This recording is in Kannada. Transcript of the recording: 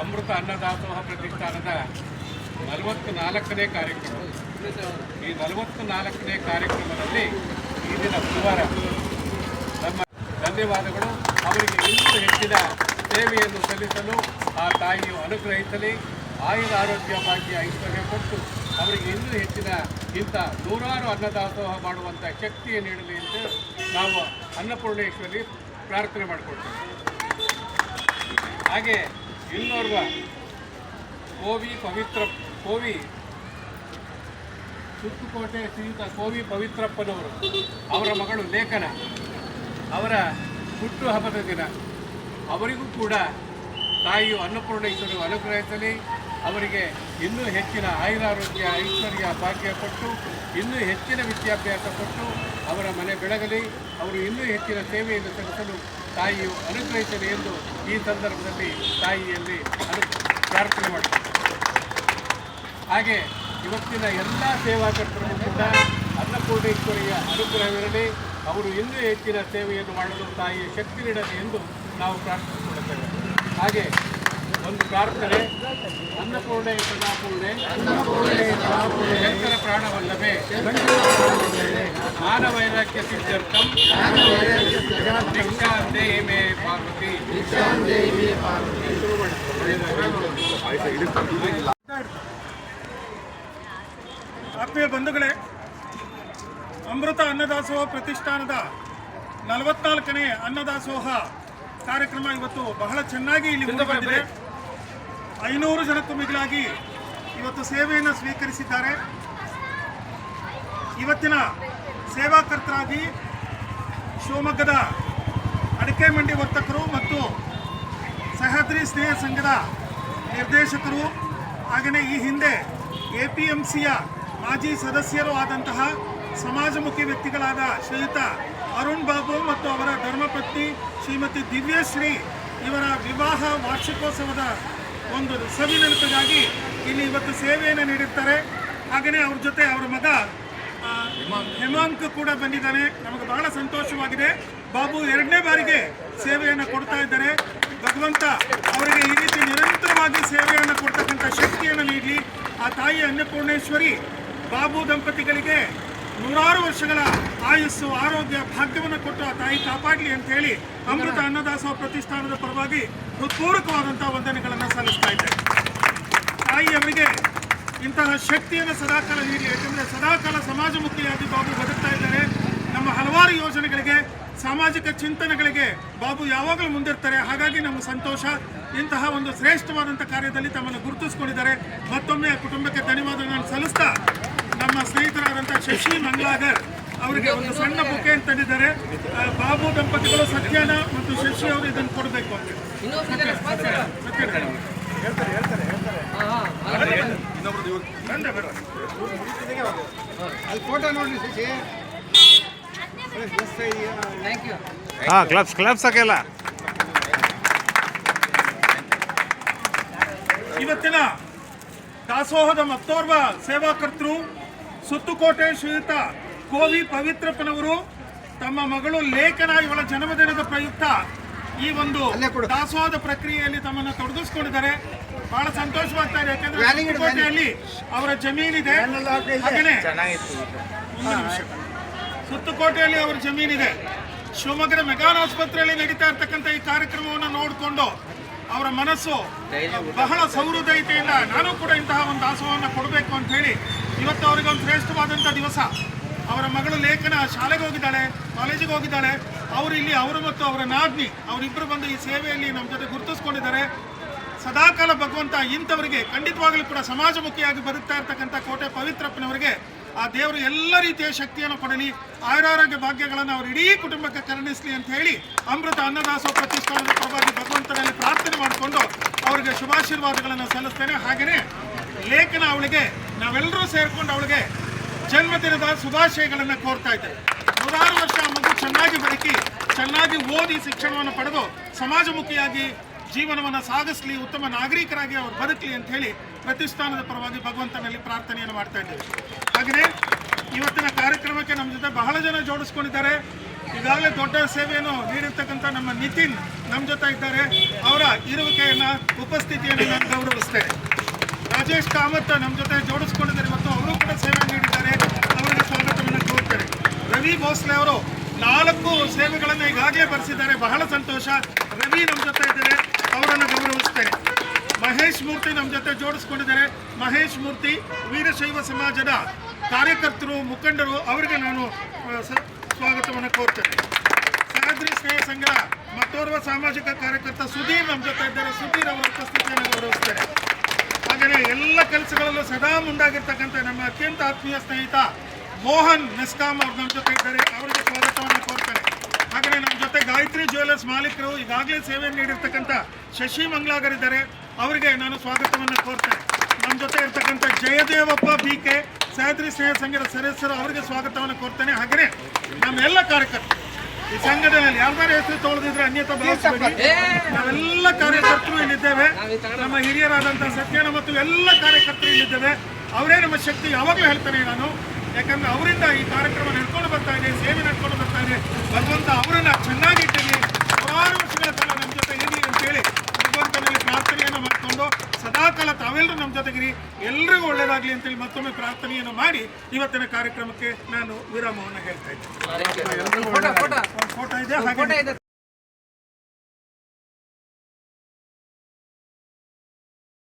ಅಮೃತ ಅನ್ನದಾಸೋಹ ಪ್ರತಿಷ್ಠಾನದ 44ನೇ ಕಾರ್ಯಕ್ರಮ. ಈ 44ನೇ ಕಾರ್ಯಕ್ರಮದಲ್ಲಿ ಈ ದಿನ ಬುಧವಾರ ನಮ್ಮ ಧನ್ಯವಾದಗಳು. ಅವರಿಗೆ ಇನ್ನೂ ಹೆಚ್ಚಿನ ಸೇವೆಯನ್ನು ಸಲ್ಲಿಸಲು ಆ ತಾಯಿಯು ಅನುಗ್ರಹಿಸಲಿ. ಆಯುಧ ಆರೋಗ್ಯ ಭಾಗ್ಯ ಐಶ್ವರ್ಯ ಕೊಟ್ಟು ಅವರಿಗೆ ಇನ್ನೂ ಹೆಚ್ಚಿನ ಇಂಥ ನೂರಾರು ಅನ್ನದಾಸೋಹ ಮಾಡುವಂಥ ಶಕ್ತಿಯನ್ನು ನೀಡಲಿ ಎಂದು ನಾವು ಅನ್ನಪೂರ್ಣೇಶ್ವರಿ ಪ್ರಾರ್ಥನೆ ಮಾಡಿಕೊಳ್ತೇವೆ. ಹಾಗೆ ಇನ್ನೋರ್ವ ಕೋವಿ ಸುತ್ತುಕೋಟೆ ಶ್ರೀಯುತ ಕೋವಿ ಪವಿತ್ರಪ್ಪನವರು, ಅವರ ಮಗಳು ಲೇಖನ, ಅವರ ಹುಟ್ಟುಹಬ್ಬದ ದಿನ. ಅವರಿಗೂ ಕೂಡ ತಾಯಿಯು ಅನ್ನಪೂರ್ಣೇಶ್ವರಿ ಅನುಗ್ರಹಿಸಲಿ. ಅವರಿಗೆ ಇನ್ನೂ ಹೆಚ್ಚಿನ ಆಯುರಾರೋಗ್ಯ ಐಶ್ವರ್ಯ ಭಾಗ್ಯ ಕೊಟ್ಟು ಇನ್ನೂ ಹೆಚ್ಚಿನ ವಿದ್ಯಾಭ್ಯಾಸ ಕೊಟ್ಟು ಅವರ ಮನೆ ಬೆಳಗಲಿ. ಅವರು ಇನ್ನೂ ಹೆಚ್ಚಿನ ಸೇವೆಯನ್ನು ಸಲ್ಲಿಸಲು ತಾಯಿಯು ಅನುಗ್ರಹಿಸಲಿ ಎಂದು ಈ ಸಂದರ್ಭದಲ್ಲಿ ತಾಯಿಯಲ್ಲಿ ಪ್ರಾರ್ಥನೆ ಮಾಡ್ತಾರೆ. ಹಾಗೆ ಇವತ್ತಿನ ಎಲ್ಲ ಸೇವಾಕರ್ತರು ಕೂಡ ಅನ್ನಪೂರ್ಣೇಶ್ವರಿಯ ಅನುಗ್ರಹವಿರಲಿ. ಅವರು ಇನ್ನೂ ಹೆಚ್ಚಿನ ಸೇವೆಯನ್ನು ಮಾಡಲು ತಾಯಿಯ ಶಕ್ತಿ ನೀಡಲಿ ಎಂದು ನಾವು ಪ್ರಾರ್ಥಿಸಿಕೊಳ್ಳುತ್ತೇವೆ. ಹಾಗೆ ಒಂದು ಪ್ರಾರ್ಥನೆ, ಅನ್ನಪೂರ್ಣೆ ಸದಾಪೂರ್ಣೆ ಶಂಕರ ಪ್ರಾಣವಲ್ಲಭೆ ಮಾನವೈರಾಗ್ಯ ಸಿದ್ಧಾರ್ಥಂ ದೀಕ್ಷಾಂತೆ ಮೇ ಪಾರ್ವತಿ. ಆತ್ಮೀಯ ಬಂಧುಗಳೇ, ಅಮೃತ ಅನ್ನದಾಸೋಹ ಪ್ರತಿಷ್ಠಾನದ 44ನೇ ಅನ್ನದಾಸೋಹ ಕಾರ್ಯಕ್ರಮ ಇವತ್ತು ಬಹಳ ಚೆನ್ನಾಗಿ ಇಲ್ಲಿ ಮುಂದುವರೆದಿದೆ. 500 ಜನಕ್ಕೂ ಮಿಗಿಲಾಗಿ ಇವತ್ತು ಸೇವೆಯನ್ನು ಸ್ವೀಕರಿಸಿದ್ದಾರೆ. ಇವತ್ತಿನ ಸೇವಾಕರ್ತರಾಗಿ ಶಿವಮೊಗ್ಗದ ಅಡಿಕೆ ಮಂಡಿ ವರ್ತಕರು ಮತ್ತು ಸಹ್ಯಾದ್ರಿ ಸ್ನೇಹ ಸಂಘದ ನಿರ್ದೇಶಕರು, ಹಾಗೆಯೇ ಈ ಹಿಂದೆ APMCಯ ಮಾಜಿ ಸದಸ್ಯರು ಆದಂತಹ ಸಮಾಜಮುಖಿ ವ್ಯಕ್ತಿಗಳಾದ ಶ್ರೀಯುತ ಅರುಣ್ ಬಾಬು ಮತ್ತು ಅವರ ಧರ್ಮಪತ್ನಿ ಶ್ರೀಮತಿ ದಿವ್ಯಶ್ರೀ ಇವರ ವಿವಾಹ ವಾರ್ಷಿಕೋತ್ಸವದ ಒಂದು ಸವಿನೆನಪಿಗಾಗಿ ಇಲ್ಲಿ ಇವತ್ತು ಸೇವೆಯನ್ನು ನೀಡಿರ್ತಾರೆ. ಹಾಗೆಯೇ ಅವ್ರ ಜೊತೆ ಅವರ ಮಗ ಹೇಮಾಂಕ್ ಕೂಡ ಬಂದಿದ್ದಾನೆ. ನಮಗೆ ಬಹಳ ಸಂತೋಷವಾಗಿದೆ. ಬಾಬು 2ನೇ ಬಾರಿಗೆ ಸೇವೆಯನ್ನು ಕೊಡ್ತಾ ಇದ್ದಾರೆ. ಭಗವಂತ ಅವರಿಗೆ ಈ ರೀತಿ ನಿರಂತರವಾಗಿ ಸೇವೆಯನ್ನು ಕೊಡ್ತಕ್ಕಂಥ ಶಕ್ತಿಯನ್ನು ನೀಡಲಿ. ಆ ತಾಯಿ ಅನ್ನಪೂರ್ಣೇಶ್ವರಿ ಬಾಬು ದಂಪತಿಗಳಿಗೆ ನೂರಾರು ವರ್ಷಗಳ ಆಯುಸ್ಸು ಆರೋಗ್ಯ ಭಾಗ್ಯವನ್ನು ಕೊಟ್ಟು ಆ ತಾಯಿ ಕಾಪಾಡಲಿ ಅಂತ ಹೇಳಿ ಅಮೃತ ಅನ್ನದಾಸೋಹ ಪ್ರತಿಷ್ಠಾನದ ಪರವಾಗಿ ಹೃತ್ಪೂರ್ವಕವಾದಂಥ ವಂದನೆಗಳನ್ನು ಸಲ್ಲಿಸ್ತಾ ಇದ್ದೇವೆ. ತಾಯಿ ಅವರಿಗೆ ಇಂತಹ ಶಕ್ತಿಯನ್ನು ಸದಾಕಾಲ ನೀಡಲಿ. ಯಾಕೆಂದರೆ ಸದಾಕಾಲ ಸಮಾಜಮುಖಿಯಾಗಿ ಬಾಬು ಬದುಕ್ತಾ ಇದ್ದಾರೆ. ನಮ್ಮ ಹಲವಾರು ಯೋಜನೆಗಳಿಗೆ, ಸಾಮಾಜಿಕ ಚಿಂತನೆಗಳಿಗೆ ಬಾಬು ಯಾವಾಗಲೂ ಮುಂದಿರ್ತಾರೆ. ಹಾಗಾಗಿ ನಮ್ಮ ಸಂತೋಷ. ಇಂತಹ ಒಂದು ಶ್ರೇಷ್ಠವಾದಂಥ ಕಾರ್ಯದಲ್ಲಿ ತಮ್ಮನ್ನು ಗುರುತಿಸಿಕೊಂಡಿದ್ದಾರೆ. ಮತ್ತೊಮ್ಮೆ ಕುಟುಂಬಕ್ಕೆ ಧನ್ಯವಾದಗಳನ್ನು ಸಲ್ಲಿಸ್ತಾ ನಮ್ಮ ಸ್ನೇಹಿತರಾದಂಥ ಶಶಿ ಮಂಗ್ಲಾಗರ್ ಅವರಿಗೆ ಒಂದು ಸಣ್ಣ ಬುಕೆ ತಂದಿದ್ದಾರೆ. ಬಾಬು ದಂಪತಿಗಳು ಸತ್ಯನ ಮತ್ತು ಶಶಿ ಅವರು ಇದನ್ನು ಕೊಡಬೇಕು ಅಂತ ಕ್ಲಬ್ಸ್ ಹಾಕಲ್ಲ. ಇವತ್ತಿನ ದಾಸೋಹದ ಮತ್ತೋರ್ವ ಸೇವಾಕರ್ತರು ಸುತ್ತುಕೋಟೆ ಶ್ರೀಯುತ ಕೋವಿ ಪವಿತ್ರಪ್ಪನವರು ತಮ್ಮ ಮಗಳು ಲೇಖನ ಇವಳ ಜನ್ಮದಿನದ ಪ್ರಯುಕ್ತ ಈ ಒಂದು ದಾಸೋಹದ ಪ್ರಕ್ರಿಯೆಯಲ್ಲಿ ತಮ್ಮನ್ನು ತೊಡಗಿಸಿಕೊಂಡಿದ್ದಾರೆ. ಬಹಳ ಸಂತೋಷವಾಗ್ತಾ ಇದೆ. ಯಾಕಂದ್ರೆ ಸುತ್ತುಕೋಟೆಯಲ್ಲಿ ಅವರ ಜಮೀನಿದೆ. ಹಾಗೆಯೇ ಸುತ್ತುಕೋಟೆಯಲ್ಲಿ ಅವರ ಜಮೀನಿದೆ. ಶಿವಮೊಗ್ಗದ ಮೆಗಾನ್ ಆಸ್ಪತ್ರೆಯಲ್ಲಿ ನಡೀತಾ ಇರ್ತಕ್ಕಂಥ ಈ ಕಾರ್ಯಕ್ರಮವನ್ನು ನೋಡಿಕೊಂಡು ಅವರ ಮನಸ್ಸು ಬಹಳ ಸೌಹೃದಯತೆಯಿಂದ ನಾನು ಕೂಡ ಇಂತಹ ಒಂದು ದಾಸೋಹವನ್ನು ಕೊಡಬೇಕು ಅಂತ ಹೇಳಿ ಇವತ್ತು ಅವರಿಗೆ ಒಂದು ಶ್ರೇಷ್ಠವಾದಂಥ ದಿವಸ. ಅವರ ಮಗಳು ಲೇಖನ ಶಾಲೆಗೆ ಹೋಗಿದ್ದಾಳೆ, ಕಾಲೇಜಿಗೆ ಹೋಗಿದ್ದಾಳೆ. ಅವರು ಇಲ್ಲಿ ಅವರು ಮತ್ತು ಅವರ ನಾದ್ನಿ ಅವರಿಬ್ಬರು ಬಂದು ಈ ಸೇವೆಯಲ್ಲಿ ನಮ್ಮ ಜೊತೆ ಗುರುತಿಸ್ಕೊಂಡಿದ್ದಾರೆ. ಸದಾಕಾಲ ಭಗವಂತ ಇಂಥವರಿಗೆ ಖಂಡಿತವಾಗಲೂ ಕೂಡ ಸಮಾಜಮುಖಿಯಾಗಿ ಬದುಕ್ತಾ ಇರ್ತಕ್ಕಂಥ ಕೋಟೆ ಪವಿತ್ರಪ್ಪನವರಿಗೆ ಆ ದೇವರು ಎಲ್ಲ ರೀತಿಯ ಶಕ್ತಿಯನ್ನು ಕೊಡಲಿ, ಆಯುರಾರೋಗ್ಯ ಭಾಗ್ಯಗಳನ್ನು ಅವರು ಇಡೀ ಕುಟುಂಬಕ್ಕೆ ಕರುಣಿಸಲಿ ಅಂತ ಹೇಳಿ ಅಮೃತ ಅನ್ನದಾಸೋಹ ಪ್ರತಿಷ್ಠಾನದ ಪರವಾಗಿ ಭಗವಂತನಲ್ಲಿ ಪ್ರಾರ್ಥನೆ ಮಾಡಿಕೊಂಡು ಅವರಿಗೆ ಶುಭಾಶೀರ್ವಾದಗಳನ್ನು ಸಲ್ಲಿಸ್ತೇನೆ. ಹಾಗೆಯೇ ಲೇಖನ ಅವಳಿಗೆ ನಾವೆಲ್ಲರೂ ಸೇರಿಕೊಂಡು ಅವಳಿಗೆ ಜನ್ಮದಿನದ ಶುಭಾಶಯಗಳನ್ನು ಕೋರ್ತಾ ಇದ್ದೇವೆ. 100 ವರ್ಷ ಮಗು ಚೆನ್ನಾಗಿ ಬದುಕಿ, ಚೆನ್ನಾಗಿ ಓದಿ, ಶಿಕ್ಷಣವನ್ನು ಪಡೆದು ಸಮಾಜಮುಖಿಯಾಗಿ ಜೀವನವನ್ನು ಸಾಗಿಸಲಿ, ಉತ್ತಮ ನಾಗರಿಕರಾಗಿ ಅವರು ಬದುಕಲಿ ಅಂತ ಹೇಳಿ ಪ್ರತಿಷ್ಠಾನದ ಪರವಾಗಿ ಭಗವಂತನಲ್ಲಿ ಪ್ರಾರ್ಥನೆಯನ್ನು ಮಾಡ್ತಾ ಇದ್ದೇವೆ. ಹಾಗೆಯೇ ಇವತ್ತಿನ ಕಾರ್ಯಕ್ರಮಕ್ಕೆ ನಮ್ಮ ಜೊತೆ ಬಹಳ ಜನ ಜೋಡಿಸ್ಕೊಂಡಿದ್ದಾರೆ. ಈಗಾಗಲೇ ದೊಡ್ಡ ಸೇವೆಯನ್ನು ನೀಡಿರ್ತಕ್ಕಂಥ ನಮ್ಮ ನಿತಿನ್ ನಮ್ಮ ಜೊತೆ ಇದ್ದಾರೆ. ಅವರ ಇರುವಿಕೆಯನ್ನು ಉಪಸ್ಥಿತಿಯನ್ನು ನಾನು ಗೌರವಿಸ್ತೇನೆ. ರಾಜೇಶ್ ಕಾಮತ್ ನಮ್ಮ ಜೊತೆ ಜೋಡಿಸ್ಕೊಂಡಿದ್ದಾರೆ ಮತ್ತು ಅವರು ಕೂಡ ಸೇವೆ ನೀಡಿದ್ದಾರೆ. ಅವರಿಗೆ ಸ್ವಾಗತವನ್ನು ಕೋರ್ತೇನೆ. ರವಿ ಭೋಸ್ಲೆ ಅವರು 4 ಸೇವೆಗಳನ್ನು ಈಗಾಗಲೇ ಬರೆಸಿದ್ದಾರೆ. ಬಹಳ ಸಂತೋಷ. ರವಿ ನಮ್ಮ ಜೊತೆ ಇದ್ದಾರೆ, ಅವರನ್ನು ಗೌರವಿಸ್ತೇನೆ. ಮಹೇಶ್ ಮೂರ್ತಿ ನಮ್ಮ ಜೊತೆ ಜೋಡಿಸ್ಕೊಂಡಿದ್ದಾರೆ. ಮಹೇಶ್ ಮೂರ್ತಿ ವೀರಶೈವ ಸಮಾಜದ ಕಾರ್ಯಕರ್ತರು, ಮುಖಂಡರು, ಅವರಿಗೆ ನಾನು ಸ್ವಾಗತವನ್ನು ಕೋರ್ತೇನೆ. ಸಹ್ಯಾದ್ರಿ ಸ್ನೇಹ ಸಂಘದ ಮತ್ತೋರ್ವ ಸಾಮಾಜಿಕ ಕಾರ್ಯಕರ್ತ ಸುಧೀರ್ ನಮ್ಮ ಜೊತೆ ಇದ್ದಾರೆ. ಸುಧೀರ್ ಅವರ ಉಪಸ್ಥಿತಿಯನ್ನು ಗೌರವಿಸ್ತೇನೆ. ಹಾಗೆಯೇ ಎಲ್ಲ ಕೆಲಸಗಳಲ್ಲೂ ಸದಾ ಮುಂದಾಗಿರ್ತಕ್ಕಂಥ ನಮ್ಮ ಅತ್ಯಂತ ಆತ್ಮೀಯ ಸ್ನೇಹಿತ ಮೋಹನ್ ಮೆಸ್ಕಾಮ್ ಅವರು ನಮ್ಮ ಜೊತೆ ಇದ್ದಾರೆ. ಅವರಿಗೆ ಸ್ವಾಗತವನ್ನು ಕೋರ್ತೇನೆ. ಹಾಗೆಯೇ ನಮ್ಮ ಜೊತೆ ಗಾಯತ್ರಿ ಜ್ಯುವೆಲರ್ಸ್ ಮಾಲೀಕರು ಈಗಾಗಲೇ ಸೇವೆ ನೀಡಿರ್ತಕ್ಕಂಥ ಶಶಿ ಮಂಗ್ಲಾಗರ್ ಇದ್ದಾರೆ. ಅವರಿಗೆ ನಾನು ಸ್ವಾಗತವನ್ನು ಕೋರ್ತೇನೆ. ನಮ್ಮ ಜೊತೆ ಇರ್ತಕ್ಕಂಥ ಜಯದೇವಪ್ಪ BK ಸಹ್ಯಾದ್ರಿ ಸ್ನೇಹ ಸಂಘದ ಸದಸ್ಯರು, ಅವರಿಗೆ ಸ್ವಾಗತವನ್ನು ಕೋರ್ತೇನೆ. ಹಾಗೆಯೇ ನಮ್ಮೆಲ್ಲ ಕಾರ್ಯಕರ್ತರು, ಈ ಸಂಘಟನೆಯಲ್ಲಿ ಯಾರ್ದಾರು ಹೆಸರು ತೊಳೆದಿದ್ರೆ ಅನ್ಯತಾ ಭಾವಿಸಬೇಡಿ. ನಾವೆಲ್ಲ ಕಾರ್ಯಕರ್ತರು ಇಲ್ಲಿದ್ದೇವೆ. ನಮ್ಮ ಹಿರಿಯರಾದಂಥ ಸತ್ಯನ ಮತ್ತು ಎಲ್ಲ ಕಾರ್ಯಕರ್ತರು ಇಲ್ಲಿದ್ದೇವೆ. ಅವರೇ ನಮ್ಮ ಶಕ್ತಿ ಯಾವಾಗಲೂ ಹೇಳ್ತೇನೆ ನಾನು. ಯಾಕಂದ್ರೆ ಅವರಿಂದ ಈ ಕಾರ್ಯಕ್ರಮ ನಡ್ಕೊಂಡು ಬರ್ತಾ ಇದೆ, ಸೇವೆ ನಡ್ಕೊಂಡು ಬರ್ತಾ ಇದೆ. ಭಗವಂತ ಅವರನ್ನು ಚೆನ್ನಾಗಿಟ್ಟಿರಲಿ, ಹಲವಾರು ವರ್ಷಗಳ ಕಾಲ ನಮ್ಮ ಜೊತೆ ಇರಲಿ ಅಂತೇಳಿ ಭಗವಂತನಲ್ಲಿ ಪ್ರಾರ್ಥನೆಯನ್ನು ಮಾಡಿಕೊಂಡು ಸದಾಕಾಲ ತಾವೆಲ್ಲರೂ ನಮ್ಮ ಜೊತೆಗಿರಿ, ಎಲ್ರಿಗೂ ಒಳ್ಳೆಯದಾಗಲಿ ಅಂತೇಳಿ ಮತ್ತೊಮ್ಮೆ ಪ್ರಾರ್ಥನೆಯನ್ನು ಮಾಡಿ ಇವತ್ತಿನ ಕಾರ್ಯಕ್ರಮಕ್ಕೆ ನಾನು ವಿರಾಮವನ್ನು ಹೇಳ್ತಾ ಇದ್ದೇನೆ. ಫೋಟೋ ಇದೆ ಹಾಗೆ